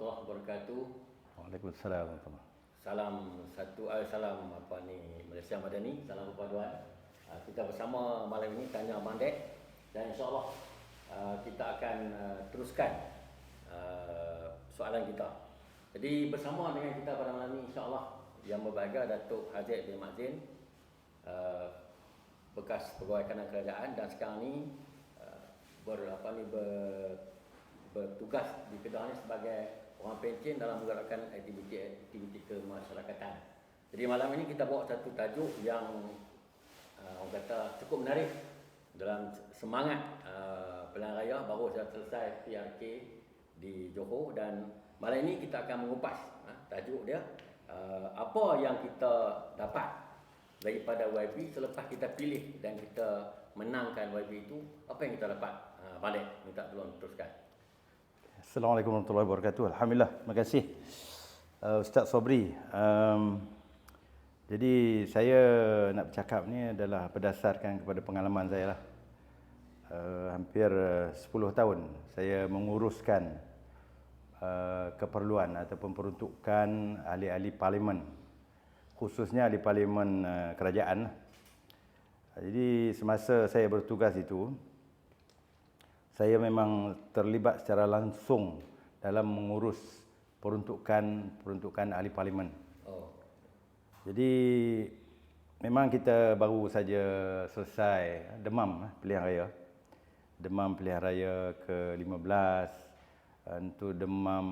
warahmatullahi wabarakatuh. Waalaikumsalam warahmatullahi. Salam Malaysia Madani, salam perpaduan. Kita bersama malam ini Tanya Mandek dan insya-Allah kita akan teruskan soalan kita. Jadi bersama dengan kita pada malam ini insya-Allah yang berbahagia Datuk Haziq bin Mazin, bekas pegawai kanan kerajaan dan sekarang ni bertugas di Kedah ni sebagai orang pencen dalam menggerakkan aktiviti kemasyarakatan. Jadi malam ini kita bawa satu tajuk yang orang kata cukup menarik dalam semangat pilihan raya baru saja selesai PRK di Johor, dan malam ini kita akan mengupas tajuk dia apa yang kita dapat daripada YB selepas kita pilih dan kita menangkan YB itu, apa yang kita dapat. Balik minta tolong teruskan. Assalamualaikum warahmatullahi wabarakatuh. Alhamdulillah, terima kasih Ustaz Sobri. Jadi saya nak bercakap ni adalah berdasarkan kepada pengalaman saya lah. Hampir 10 tahun saya menguruskan keperluan ataupun peruntukan ahli-ahli parlimen, khususnya ahli parlimen kerajaan. Jadi semasa saya bertugas itu, saya memang terlibat secara langsung dalam mengurus peruntukan ahli parlimen. Jadi memang kita baru saja selesai demam pilihan raya. Demam pilihan raya ke-15, untuk demam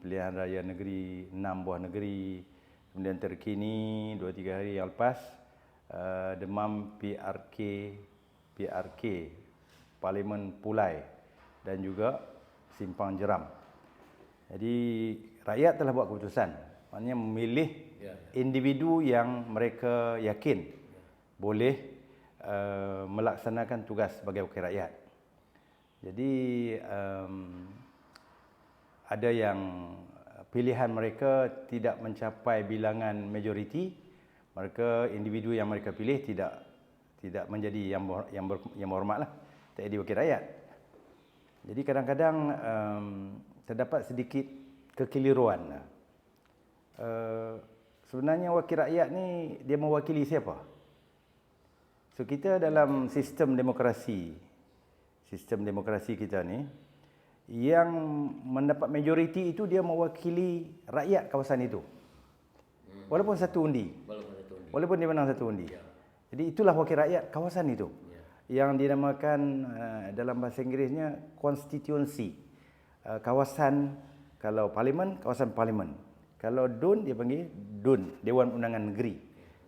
pilihan raya negeri 6 buah negeri. Kemudian terkini 2-3 hari yang lepas demam PRK Parlimen Pulai dan juga Simpang Jeram. Jadi rakyat telah buat keputusan, maknanya memilih individu yang mereka yakin boleh melaksanakan tugas sebagai wakil rakyat. Jadi ada yang pilihan mereka tidak mencapai bilangan majoriti, mereka individu yang mereka pilih tidak menjadi yang berhormatlah, tak jadi wakil rakyat. Jadi kadang-kadang terdapat sedikit kekeliruan. Sebenarnya wakil rakyat ni dia mewakili siapa? So kita dalam sistem demokrasi kita ni, yang mendapat majoriti itu dia mewakili rakyat kawasan itu. Walaupun satu undi. Walaupun dia menang satu undi. Jadi itulah wakil rakyat kawasan itu. Yang dinamakan dalam bahasa Inggerisnya constituency. Kawasan, kalau parlimen, kawasan parlimen. Kalau DUN, dia panggil DUN, Dewan Undangan Negeri.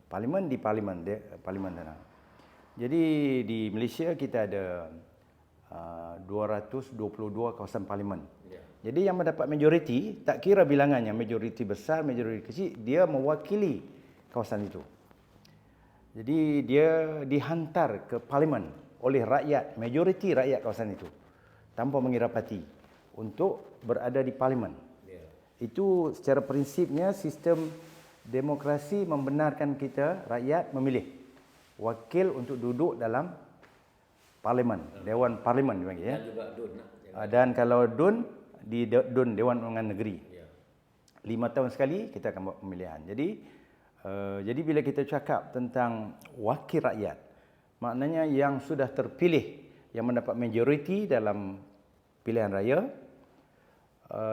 Parlimen di parlimen, parlimen sana. Jadi di Malaysia kita ada 222 kawasan parlimen. Jadi yang mendapat majoriti, tak kira bilangannya, majoriti besar, majoriti kecil, dia mewakili kawasan itu. Jadi dia dihantar ke parlimen oleh rakyat, majoriti rakyat kawasan itu, tanpa mengira parti, untuk berada di parlimen. Itu secara prinsipnya sistem demokrasi membenarkan kita rakyat memilih wakil untuk duduk dalam parlimen, Dewan Parlimen dipanggil, ya. Dan juga DUN. Dan kalau DUN, di DUN, Dewan Undangan Negeri. 5 tahun sekali kita akan buat pemilihan. Jadi bila kita cakap tentang wakil rakyat, maknanya yang sudah terpilih, yang mendapat majoriti dalam pilihan raya,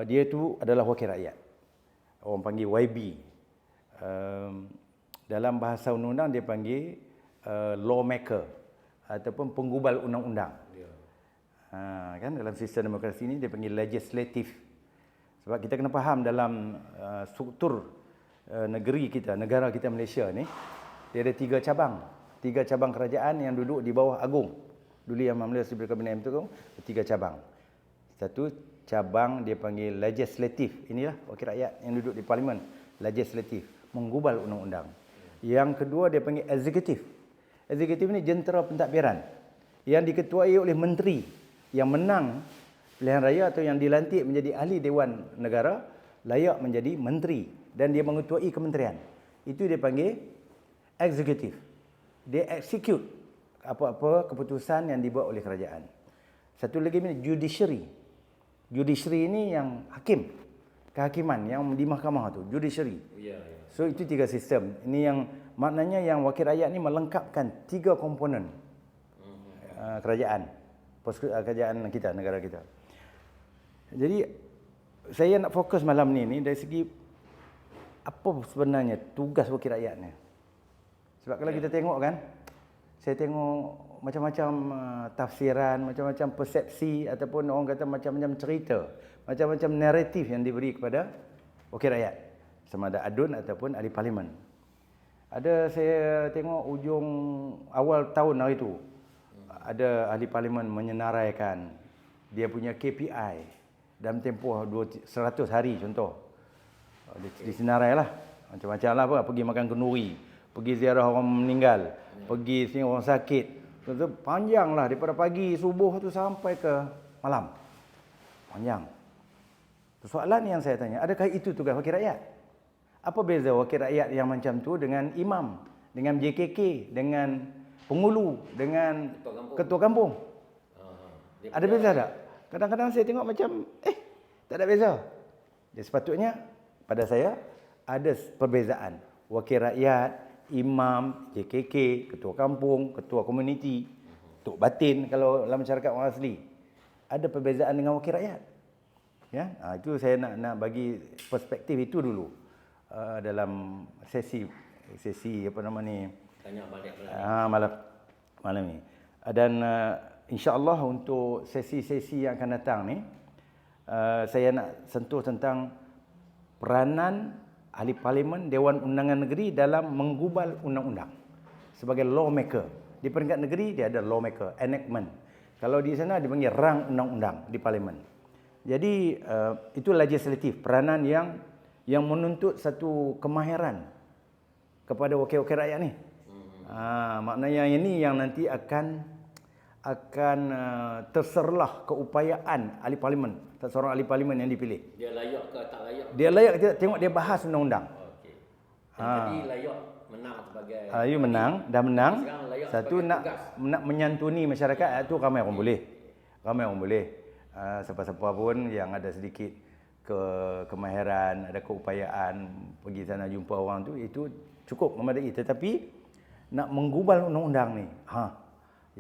dia itu adalah wakil rakyat. Orang panggil YB. Dalam bahasa undang-undang dia panggil lawmaker ataupun penggubal undang-undang. Kan dalam sistem demokrasi ini dia panggil legislatif. Sebab kita kena faham dalam struktur negara kita Malaysia ni, dia ada 3 cabang. 3 cabang kerajaan yang duduk di bawah agung. Dulu yang Malaysia Republik Kabinet itu 3 cabang. Satu cabang dia panggil legislatif. Inilah wakil rakyat yang duduk di parlimen, legislatif, menggubal undang-undang. Yang kedua dia panggil eksekutif. Eksekutif ni jentera pentadbiran yang diketuai oleh menteri yang menang pilihan raya atau yang dilantik menjadi ahli Dewan Negara, layak menjadi menteri dan dia mengetuai kementerian. Itu dia panggil eksekutif. Dia execute apa-apa keputusan yang dibuat oleh kerajaan. Satu lagi ni judiciary. Judiciary ini yang hakim. kehakiman yang di mahkamah tu, judiciary. Ya, ya. So itu 3 sistem. Ini yang maknanya yang wakil rakyat ni melengkapkan 3 komponen kerajaan. Kerajaan kita, negara kita. Jadi saya nak fokus malam ni dari segi apa sebenarnya tugas wakil rakyat ni. Sebab kalau kita tengok kan, saya tengok macam-macam tafsiran, macam-macam persepsi ataupun orang kata macam-macam cerita, macam-macam naratif yang diberi kepada wakil rakyat, sama ada adun ataupun ahli parlimen. Ada saya tengok ujung awal tahun hari itu, ada ahli parlimen menyenaraikan dia punya KPI dalam tempoh 100 hari contoh. Disenarai lah. Macam-macam lah apa. Pergi makan kenduri, pergi ziarah orang meninggal, pergi sini orang sakit. Panjang lah daripada pagi subuh tu sampai ke malam. Panjang. Soalan yang saya tanya, adakah itu tugas wakil rakyat? Apa beza wakil rakyat yang macam tu dengan imam, dengan JKK, dengan pengulu, dengan ketua kampung? Ada beza tak? Kadang-kadang saya tengok macam tak ada beza. Jadi sepatutnya pada saya ada perbezaan. Wakil rakyat, imam, JKK, ketua kampung, ketua komuniti, tok batin kalau dalam masyarakat orang asli. Ada perbezaan dengan wakil rakyat. Ya, itu saya nak bagi perspektif itu dulu dalam sesi apa nama ni? Tanya balik malam ni. Dan insya-Allah untuk sesi-sesi yang akan datang ni saya nak sentuh tentang peranan ahli parlimen, Dewan Undangan Negeri dalam menggubal undang-undang sebagai lawmaker. Di peringkat negeri dia ada lawmaker, enactment. Kalau di sana dipanggil rang undang-undang di parlimen. Jadi itu legislatif, peranan yang menuntut satu kemahiran kepada wakil-wakil rakyat ni. Maknanya ini yang nanti akan terserlah keupayaan ahli parlimen, seorang ahli parlimen yang dipilih. Dia layak ke tak layak? Dia layak kita tengok dia bahas undang-undang. Okey. Tadi layak menang sebagai You menang, dah menang. Sekarang layak Satu sebagai nak tugas. menyantuni masyarakat, itu ramai orang boleh. Ramai orang boleh. Siapa-siapa pun yang ada sedikit kemahiran, ada keupayaan pergi sana jumpa orang tu, itu cukup memadai. Tetapi nak menggubal undang-undang ni,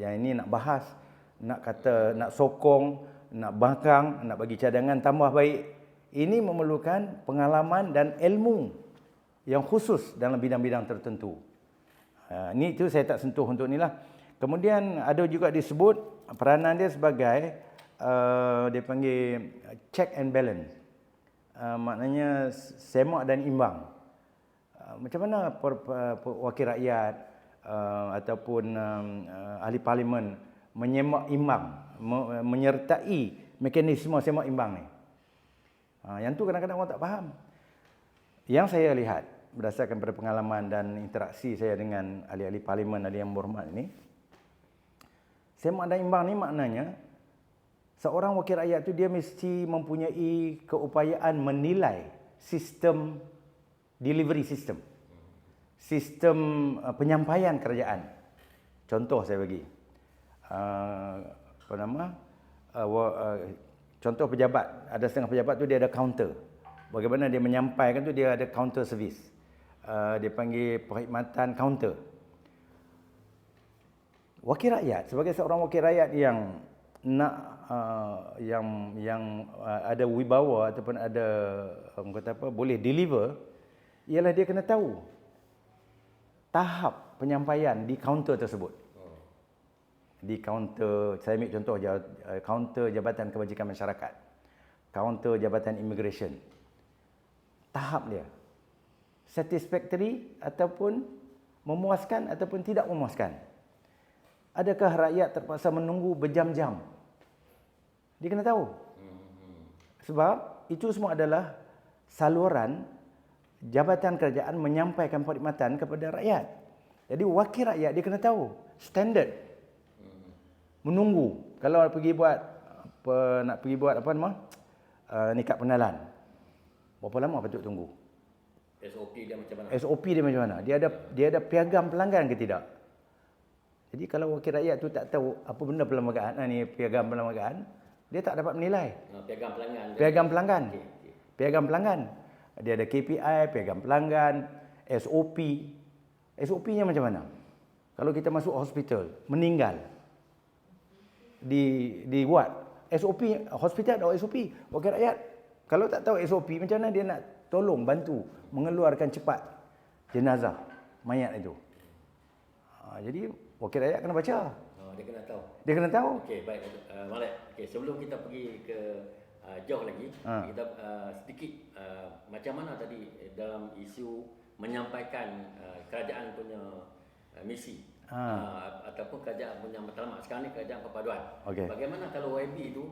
yang ini nak bahas, nak kata, nak sokong, nak bakang, nak bagi cadangan tambah baik. Ini memerlukan pengalaman dan ilmu yang khusus dalam bidang-bidang tertentu. Ini tu saya tak sentuh untuk ni lah. Kemudian ada juga disebut peranan dia sebagai dia panggil check and balance. Maknanya semak dan imbang. Macam mana wakil rakyat ataupun ahli parlimen menyemak imbang, menyertai mekanisme semak imbang ni. Yang tu kadang-kadang orang tak faham. Yang saya lihat berdasarkan pada pengalaman dan interaksi saya dengan ahli-ahli parlimen, ahli yang berhormat ini, semak dan imbang ni maknanya seorang wakil rakyat tu dia mesti mempunyai keupayaan menilai sistem delivery system. Sistem penyampaian kerajaan. Contoh saya bagi. Contoh pejabat, ada setengah pejabat tu dia ada counter. Bagaimana dia menyampaikan tu, dia ada counter service. Dia panggil perkhidmatan counter. Wakil rakyat, sebagai seorang wakil rakyat yang nak yang ada wibawa ataupun ada boleh deliver, ialah dia kena tahu tahap penyampaian di kaunter tersebut. Di kaunter, saya ambil contoh kaunter Jabatan Kebajikan Masyarakat, kaunter Jabatan Immigration. Tahap dia satisfactory ataupun memuaskan ataupun tidak memuaskan. Adakah rakyat terpaksa menunggu berjam-jam? Dia kena tahu. Sebab itu semua adalah saluran jabatan kerajaan menyampaikan perkhidmatan kepada rakyat. Jadi wakil rakyat dia kena tahu standard. Menunggu. Kalau nak pergi buat nikah pengenalan. Berapa lama patut tunggu? SOP dia macam mana? SOP dia macam mana? Dia ada piagam pelanggan ke tidak? Jadi kalau wakil rakyat tu tak tahu apa benda perlembagaan ni, piagam perlembagaan, dia tak dapat menilai. Piagam pelanggan. Piagam pelanggan. piagam pelanggan. Dia ada KPI, piagam pelanggan, SOP. SOP-nya macam mana? Kalau kita masuk hospital, meninggal, dibuat SOP, hospital ada SOP, wakil rakyat. Kalau tak tahu SOP, macam mana dia nak tolong, bantu, mengeluarkan cepat jenazah, mayat itu. Jadi, wakil rakyat kena baca. Dia kena tahu. Dia kena tahu. Okey, baik. Malik. Okey, sebelum kita pergi ke jauh lagi, kita sedikit macam mana tadi dalam isu menyampaikan kerajaan punya misi ataupun kerajaan punya matlamat. Sekarang ni kerajaan perpaduan. Okey. Bagaimana kalau YB itu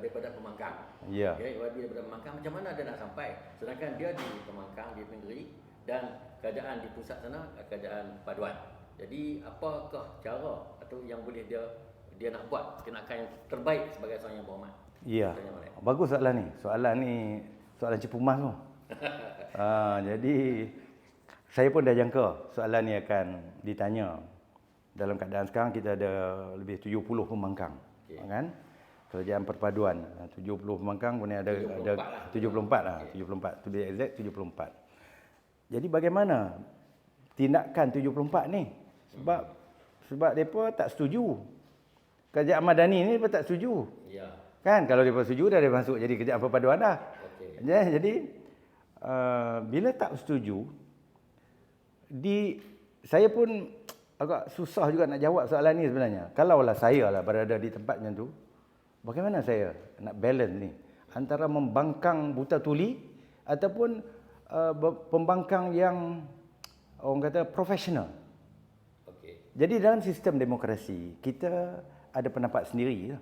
daripada Pemangkang? Ya. Okay, YB daripada Pemangkang, macam mana dia nak sampai? Sedangkan dia di Pemangkang, di negeri, dan kerajaan di pusat sana kerajaan perpaduan. Jadi apakah cara atau yang boleh dia nak buat tindakan yang terbaik sebagai seorang yang berhormat? Ya. Bagus soalan ni. Soalan ni soalan cepu mas tu. Jadi saya pun dah jangka soalan ni akan ditanya. Dalam keadaan sekarang kita ada lebih 70 pembangkang. Okay. Kan? Kerajaan perpaduan 70 pembangkang, kemudian ada 74 lah. 74 to be exact 74. Jadi bagaimana tindakan 74 ni? Sebab depa tak setuju. Kerajaan Madani ni depa tak setuju. Ya. Kan kalau depa setuju dah dia masuk jadi kerajaan perpaduan dah. Okey. Jadi bila tak setuju, saya pun agak susah juga nak jawab soalan ni sebenarnya. Kalaulah saya lah berada di tempat macam tu, bagaimana saya nak balance ni antara membangkang buta tuli ataupun pembangkang yang orang kata profesional. Okay. Jadi dalam sistem demokrasi kita ada pendapat sendiri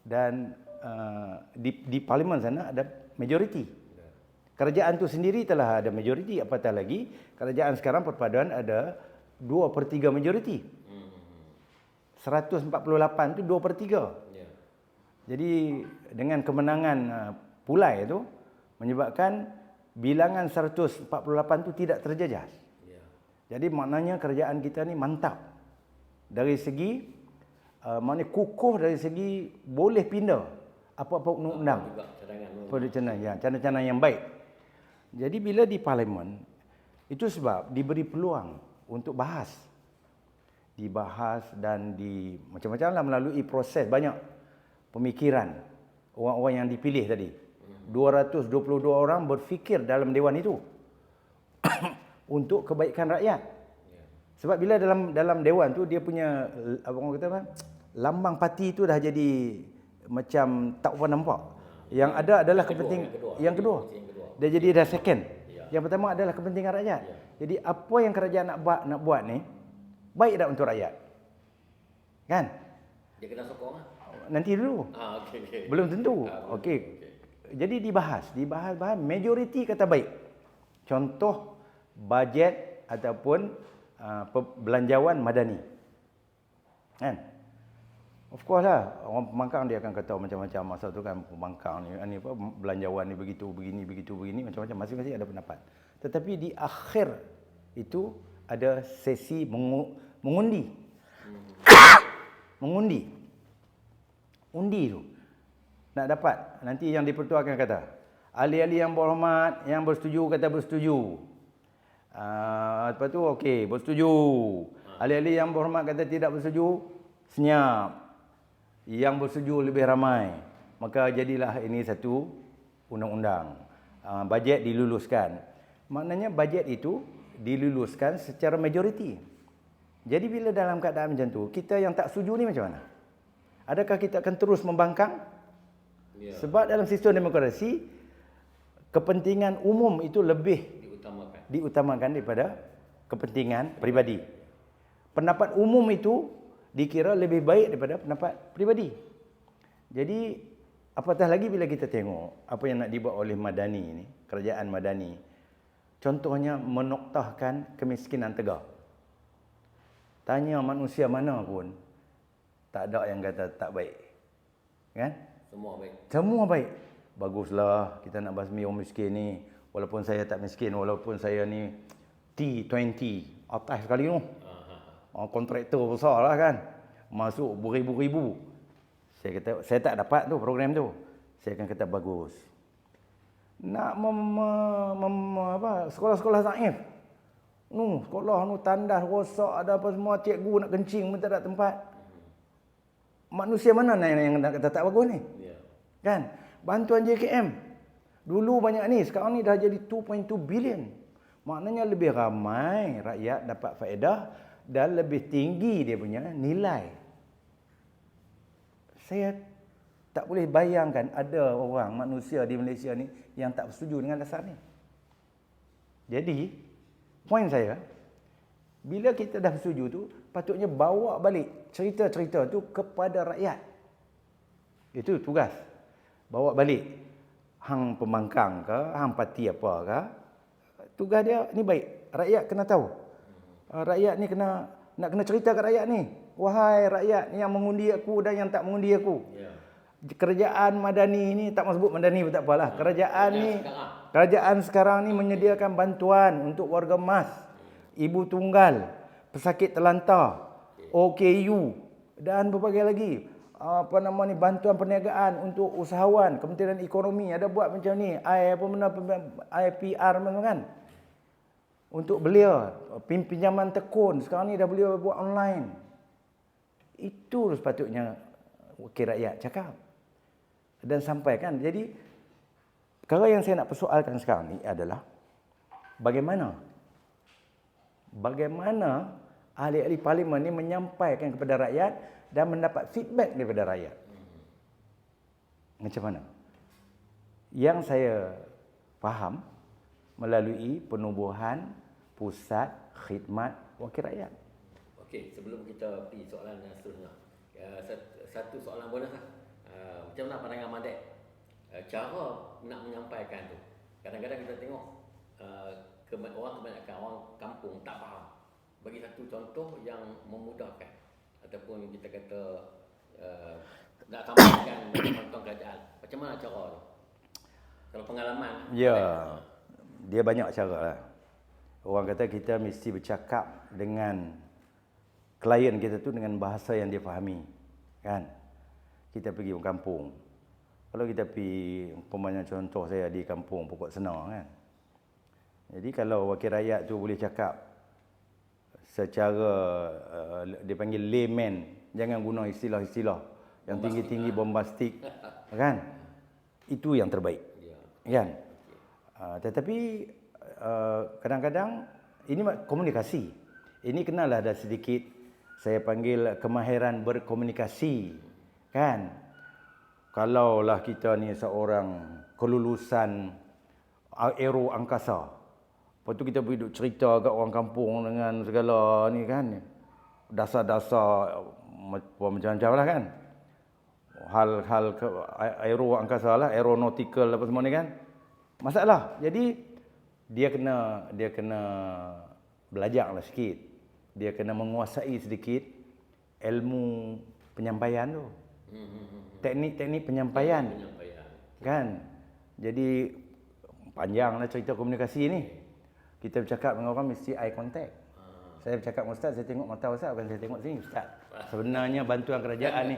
dan di parlimen sana ada majoriti. Kerajaan tu sendiri telah ada majoriti, apatah lagi kerajaan sekarang perpaduan ada 2/3 majoriti. 148 tu 2/3. Jadi dengan kemenangan Pulai itu menyebabkan bilangan 148 tu tidak terjejas. Jadi maknanya kerajaan kita ni mantap. Dari segi maknanya kukuh, dari segi boleh pindah apa-apa undang-undang. Cadang-cadang yang baik. Jadi bila di parlimen, itu sebab diberi peluang untuk dibahas dan macam-macam lah melalui proses banyak pemikiran orang-orang yang dipilih tadi. 222 orang berfikir dalam dewan itu untuk kebaikan rakyat. Sebab bila dalam dewan tu dia punya orang kata apa? Lambang parti itu dah jadi macam tak apa nampak. Yang ada adalah yang kedua. Dia jadi dah second. Yang pertama adalah kepentingan rakyat. Jadi apa yang kerajaan nak buat ni baik tak untuk rakyat? Kan? Dia kena sokong lah. Nanti dulu. Okay. Belum tentu. Okey. Jadi dibahas majoriti kata baik. Contoh bajet ataupun belanjawan madani. Kan? Of course lah, orang pembangkang dia akan kata macam-macam. Masa tu kan pembangkang ni apa belanjawan ni begitu begini macam-macam, masing-masing ada pendapat. Tetapi di akhir itu ada sesi mengundi. Undi tu. Nak dapat nanti yang di-Pertua akan kata ahli-ahli yang berhormat, yang bersetuju kata bersetuju. Lepas tu okey, bersetuju. Ahli-ahli yang berhormat kata tidak bersetuju, senyap. Yang bersetuju lebih ramai. Maka jadilah ini satu undang-undang. Bajet diluluskan. Maknanya bajet itu diluluskan secara majoriti. Jadi bila dalam keadaan macam tu, kita yang tak setuju ni macam mana? Adakah kita akan terus membangkang? Sebab dalam sistem demokrasi, kepentingan umum itu lebih diutamakan daripada kepentingan peribadi. Pendapat umum itu dikira lebih baik daripada pendapat peribadi. Jadi apatah lagi bila kita tengok apa yang nak dibuat oleh Madani ini, kerajaan Madani. Contohnya menoktahkan kemiskinan tegar. Tanya manusia mana pun, tak ada yang kata tak baik. Kan? Semua baik. Semua baik. Baguslah kita nak basmi orang miskin ni. Walaupun saya tak miskin, walaupun saya ni T20, atas sekali tu. Kontraktor besar lah kan. Masuk beribu-ribu. Saya kata, saya tak dapat tu program tu. Saya akan kata bagus. nak sekolah-sekolah sains. Sekolah tandas rosak, ada apa semua, cikgu nak kencing pun tak ada tempat. Manusia mana yang nak kata tak bagus ni? Ya. Kan? Bantuan JKM. Dulu banyak ni, sekarang ni dah jadi 2.2 bilion. Maknanya lebih ramai rakyat dapat faedah dan lebih tinggi dia punya nilai. Saya tak boleh bayangkan ada orang, manusia di Malaysia ni yang tak setuju dengan dasar ni. Jadi, poin saya, bila kita dah setuju tu, patutnya bawa balik cerita-cerita tu kepada rakyat. Itu tugas. Bawa balik. Hang pembangkang ke, hang parti apa ke, tugas dia ni baik. Rakyat kena tahu. Rakyat ni nak kena cerita ke rakyat ni. Wahai rakyat yang mengundi aku dan yang tak mengundi aku. Ya. Kerajaan Madani ni, tak mahu sebut Madani pun tak apalah. Kerajaan sekarang ni menyediakan bantuan untuk warga emas, ibu tunggal, pesakit terlantar, OKU dan berbagai lagi. Bantuan perniagaan untuk usahawan, Kementerian Ekonomi ada buat macam ni. IPR kan. Untuk belia, pinjaman tekun, sekarang ni dah boleh buat online. Itu sepatutnya wakil rakyat cakap dan sampaikan. Jadi perkara yang saya nak persoalkan sekarang ni adalah bagaimana ahli-ahli parlimen ni menyampaikan kepada rakyat dan mendapat feedback daripada rakyat. Macam mana? Yang saya faham melalui penubuhan pusat khidmat wakil rakyat. Okey, sebelum kita pergi soalan yang seterusnya, satu soalan bonus lah. Macam mana pandangan Madek? Cara nak menyampaikan tu. Kadang-kadang kita tengok orang kebanyakan orang kampung tak faham. Bagi satu contoh yang memudahkan ataupun kita kata nak sampaikan bantuan kerajaan. Macam mana cara tu? Kalau pengalaman. Ya, dia banyak cara lah. Orang kata kita mesti bercakap dengan klien kita tu dengan bahasa yang dia fahami. Kan? Kita pergi kampung. Kalau kita pergi, umpamanya contoh saya di kampung Pokok Senar kan. Jadi kalau wakil rakyat tu boleh cakap secara dia panggil layman, jangan guna istilah-istilah yang tinggi-tinggi bombastik kan? Itu yang terbaik. Kan? Tetapi kadang-kadang ini komunikasi. Ini kenalah ada sedikit saya panggil kemahiran berkomunikasi. Kan? Kalaulah kita ni seorang kelulusan aero angkasa. Lepas tu kita pergi duk cerita kat orang kampung dengan segala ni kan. Dasar-dasar macam-macam lah kan. Hal-hal aero angkasa lah, aeronautical apa semua ni kan. Masalah. Jadi dia kena belajar lah sikit. Dia kena menguasai sedikit ilmu penyampaian tu. Teknik-teknik penyampaian. Kan? Jadi panjanglah cerita komunikasi ni. Kita bercakap dengan orang mesti eye contact. Saya bercakap dengan ustaz, saya tengok mata ustaz, bukan saya tengok sini ustaz. Sebenarnya bantuan kerajaan ni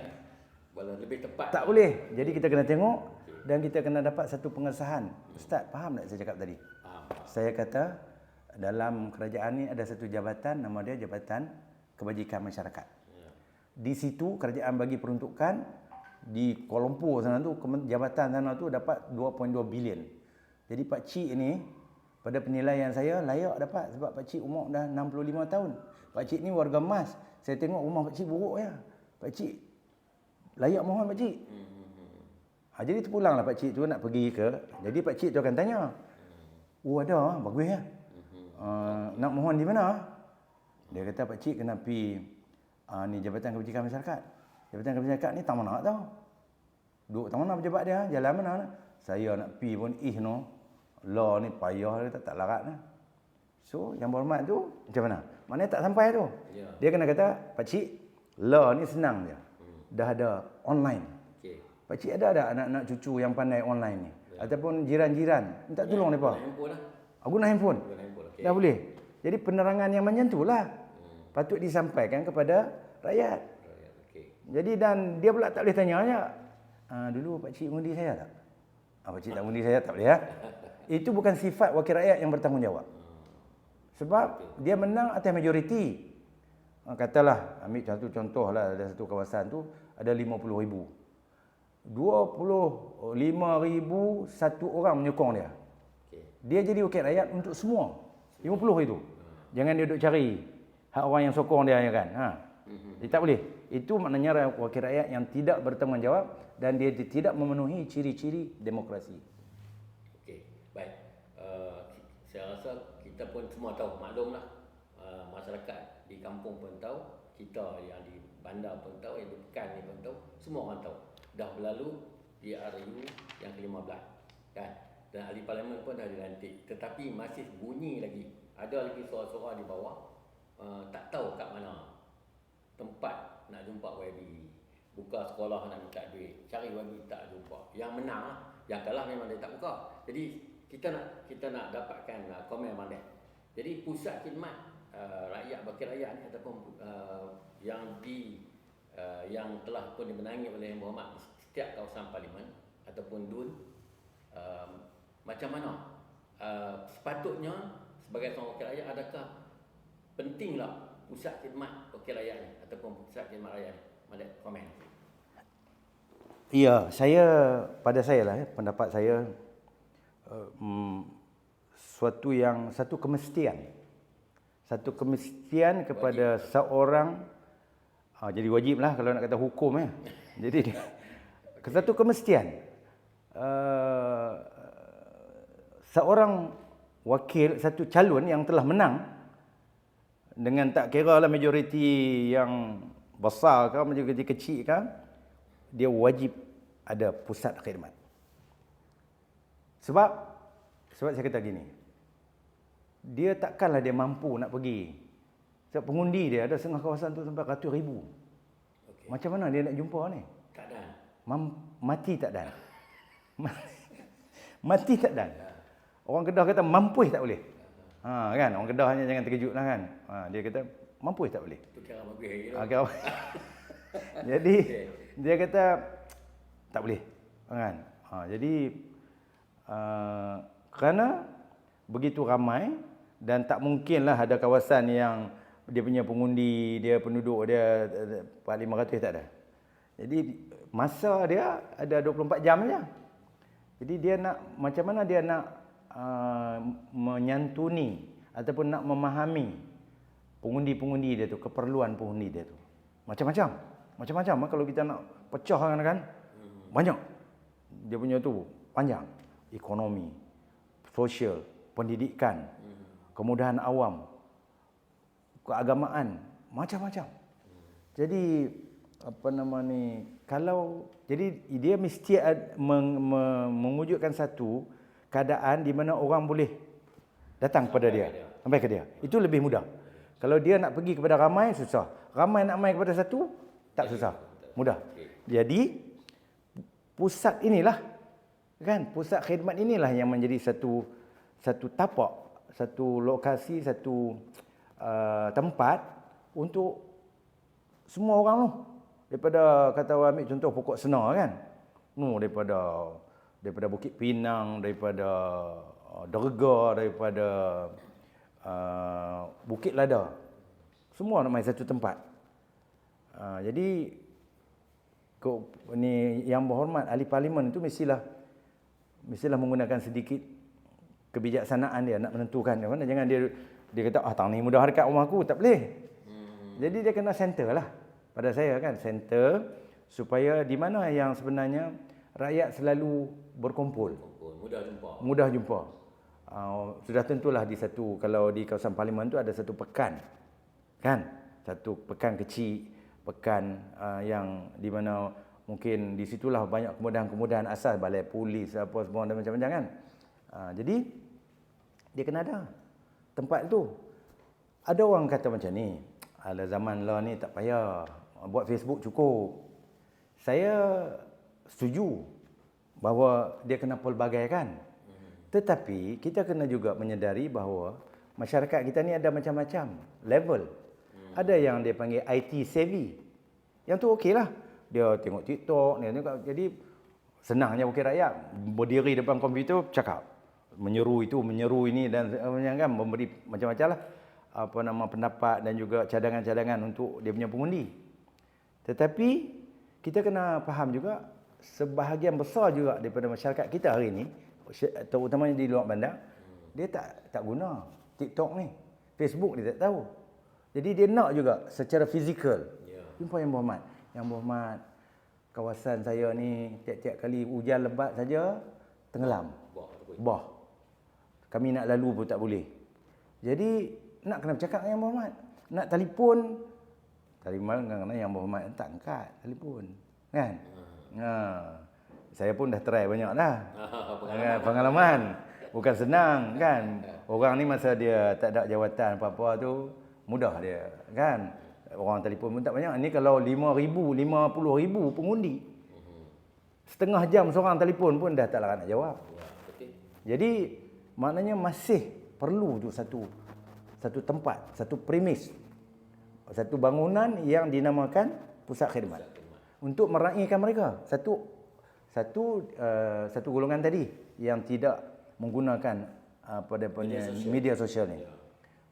lebih tepat. Tak boleh. Jadi kita kena tengok dan kita kena dapat satu pengesahan. Ustaz, faham tak saya cakap tadi? Saya kata dalam kerajaan ni ada satu jabatan, nama dia Jabatan Kebajikan Masyarakat. Di situ kerajaan bagi peruntukan di Kuala Lumpur sana tu, jabatan sana tu dapat 2.2 bilion. Jadi Pak Cik ni pada penilaian saya layak dapat sebab Pak Cik umur dah 65 tahun. Pak Cik ni warga emas. Saya tengok rumah Pak Cik buruk ya. Pak Cik layak mohon Pak Cik. Jadi terpulanglah Pak Cik tu nak pergi ke. Jadi Pak Cik tu akan tanya. Ada bagus ya. Nak mohon di mana? Dia kata Pak Cik kena pergi ni Jabatan Kebajikan Masyarakat. Jabatan Kebajikan Masyarakat ni tak mana tau. Duduk tak mana pejabat dia, jalan mana. Saya nak pergi pun no. Law ni payah dia tak larat lah. So yang berhormat tu macam mana? Maknanya tak sampai tu. Dia kena kata Pak Cik, law ni senang je. Dah ada online. Pak Cik ada anak-anak cucu yang pandai online ni? Ataupun jiran-jiran minta tolong mereka. Guna handphone. Dah boleh. Jadi penerangan yang macam tu lah patut disampaikan kepada rakyat. Jadi dan dia pula tak boleh tanya aja. Dulu Pak Cik undi saya tak? Pakcik tak undi saya, tak boleh ya. Itu bukan sifat wakil rakyat yang bertanggungjawab. Sebab dia menang atas majoriti. Katalah, ambil contoh lah, ada satu kawasan tu ada 50,000. 25,000 satu orang menyokong dia. Dia jadi wakil rakyat untuk semua. 50 itu. Jangan dia duduk cari hak orang yang sokong dia kan. Dia tak boleh. Itu maknanya wakil rakyat yang tidak bertanggungjawab dan dia tidak memenuhi ciri-ciri demokrasi. Okey, baik. Saya rasa kita pun semua tahu, maklumlah, masyarakat di kampung pun tahu, kita yang di bandar pun tahu, yang di pekan ni pun tahu, semua orang tahu. Dah berlalu PRU yang ke-15 kan. Dan ahli parlimen pun dah dilantik, tetapi masih bunyi lagi. Ada lagi suara-suara di bawah, tak tahu kat mana tempat nak jumpa YB. Buka sekolah nak minta duit, cari YB tak jumpa. Yang menang, yang kalah memang dia tak buka. Jadi kita nak dapatkan komen mana. Jadi pusat khidmat rakyat, wakil rakyat ni ataupun yang telah pun dimenangi oleh Yang Berhormat setiap kawasan parlimen ataupun DUN, macam mana sepatutnya sebagai seorang wakil rakyat, adakah pentinglah pusat khidmat wakil rakyat ni ataupun pusat khidmat rakyat ni? Mana komen? Ya, pada saya lah, pendapat saya, satu kemestian kepada wajib. Seorang, jadi wajib lah kalau nak kata hukum ya. Jadi satu kemestian seorang wakil, satu calon yang telah menang dengan tak kira lah majoriti yang besar ke majoriti kecil ke, dia wajib ada pusat khidmat. Sebab saya kata gini, dia takkanlah dia mampu nak pergi. Sebab pengundi dia ada setengah kawasan tu sampai ratus ribu. Okay. Macam mana dia nak jumpa ni? Tak dan. Mati tak dan. Mati tak dan. Orang Kedah kata mampus tak boleh. Kan, orang Kedah hanya jangan terkejutlah kan. Dia kata mampus tak boleh. Tu cara bagus gitu. Jadi dia kata tak boleh. Kan. Jadi kerana begitu ramai dan tak mungkinlah ada kawasan yang dia punya pengundi, dia penduduk dia 400-500 tak ada. Jadi masa dia ada 24 jam saja. Jadi dia nak, macam mana dia nak menyantuni ataupun nak memahami pengundi-pengundi dia tu, keperluan pengundi dia tu. Macam-macam kalau kita nak pecah kan, banyak. Dia punya tu panjang. Ekonomi, sosial, pendidikan, kemudahan awam, keagamaan, macam-macam. Jadi kalau jadi dia mesti mewujudkan satu keadaan di mana orang boleh datang kepada dia, sampai ke dia. Itu lebih mudah. Kalau dia nak pergi kepada ramai, susah. Ramai nak mai kepada satu, tak susah. Mudah. Jadi pusat inilah, kan, pusat khidmat inilah yang menjadi satu tapak, satu lokasi, satu tempat untuk semua orang tu. Daripada, kata orang ambil contoh pokok senar kan. Daripada Bukit Pinang, daripada Derga, daripada Bukit Lada. Semua nak main satu tempat. Jadi Yang Berhormat ahli parlimen itu mestilah menggunakan sedikit kebijaksanaan dia nak menentukan. Jangan dia kata tang ni mudah dekat rumah aku, tak boleh. Jadi dia kena center lah. Pada saya kan, center supaya di mana yang sebenarnya rakyat selalu berkumpul. Mudah jumpa. Sudah tentulah kalau di kawasan parlimen tu ada satu pekan. Kan? Satu pekan kecil, pekan yang di mana mungkin di situlah banyak kemudahan-kemudahan asas, balai polis apa semua dan macam-macam kan. Jadi dia kena ada tempat tu. Ada orang kata macam ni, ala zaman lah ni tak payah, buat Facebook cukup. Saya setuju bahawa dia kena pelbagaikan. Tetapi kita kena juga menyedari bahawa masyarakat kita ni ada macam-macam level. Ada yang dia panggil IT savvy. Yang tu okeylah. Dia tengok TikTok, jadi Senangnya wakil rakyat berdiri depan komputer cakap, menyeru itu, menyeru ini dan kan memberi macam-macam lah apa nama pendapat dan juga cadangan-cadangan untuk dia punya pengundi. Tetapi kita kena faham juga sebahagian besar juga daripada masyarakat kita hari ini, terutamanya di luar bandar, dia tak guna TikTok ni, Facebook dia tak tahu. Jadi dia nak juga secara fizikal. Jumpa Yang Berhormat, kawasan saya ni tiap-tiap kali hujan lebat saja tenggelam. Bah. Kami nak lalu pun tak boleh. Jadi nak kena bercakap dengan Yang Berhormat. Nak telefon kadang-kadang Yang Berhormat tak angkat telefon. Kan? Saya pun dah try banyak dah. Pengalaman. Bukan senang kan. Orang ni masa dia tak ada jawatan apa-apa tu mudah dia kan. Orang telefon pun tak banyak. Ni kalau 5,000, 50,000 pengundi. Setengah jam seorang telefon pun dah tak larat nak jawab. Jadi maknanya masih perlu tu satu tempat, satu premis, satu bangunan yang dinamakan pusat khidmat untuk meraihkan mereka. Satu golongan tadi yang tidak menggunakan media sosial ni.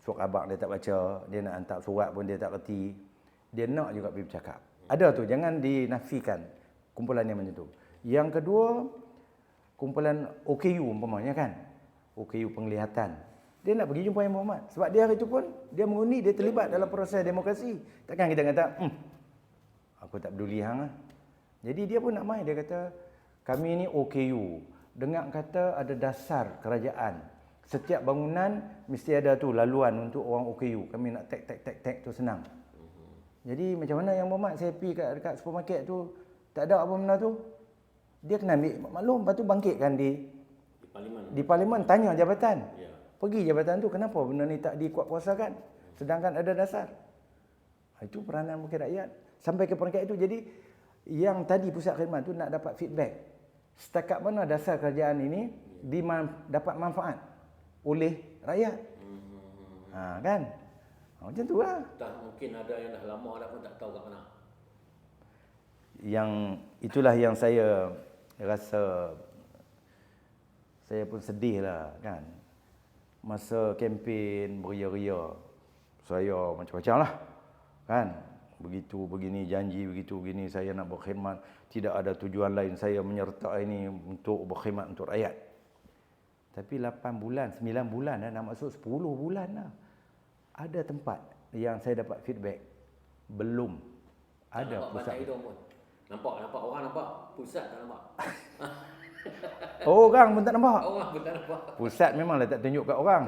Surat khabar dia tak baca, dia nak hantar surat pun dia tak reti. Dia nak juga pergi bercakap. Ada tu, jangan dinafikan kumpulan yang macam tu. Yang kedua, kumpulan OKU umpamanya kan. OKU penglihatan. Dia nak pergi jumpa Yang Berhormat. Sebab dia hari tu pun, dia mengundi, dia terlibat dalam proses demokrasi. Takkan kita kata, aku tak peduli hang lah. Jadi dia pun nak main. Dia kata, kami ni OKU. Dengar kata ada dasar kerajaan. Setiap bangunan mesti ada tu laluan untuk orang OKU. Kami nak tag tu senang. Jadi macam mana Yang Berhormat saya pergi dekat supermarket tu, tak ada apa benda tu. Dia kena ambil maklum, lepas tu bangkitkan di parlimen tanya jabatan. Pergi jabatan tu, kenapa benda ni tak dikuatkuasakan sedangkan ada dasar. Itu peranan wakil rakyat sampai ke peringkat itu. Jadi yang tadi pusat khidmat tu nak dapat feedback. Setakat mana dasar kerajaan ini dapat manfaat oleh rakyat. Kan? Macam tu lah. Mungkin ada yang dah lama dah pun tak tahu kat mana. Yang itulah yang saya rasa saya pun sedih lah kan. Masa kempen beria-ria saya macam-macam lah kan. Begitu begini janji, begitu begini saya nak berkhidmat. Tidak ada tujuan lain saya menyertai ini untuk berkhidmat untuk rakyat. Tapi 8 bulan, 9 bulan dah, nak masuk 10 bulan dah. Ada tempat yang saya dapat feedback. Belum ada pusat. Nampak orang nampak, pusat tak nampak. Orang pun tak nampak. Orang pun tak nampak. Pusat memanglah tak tunjuk kat orang.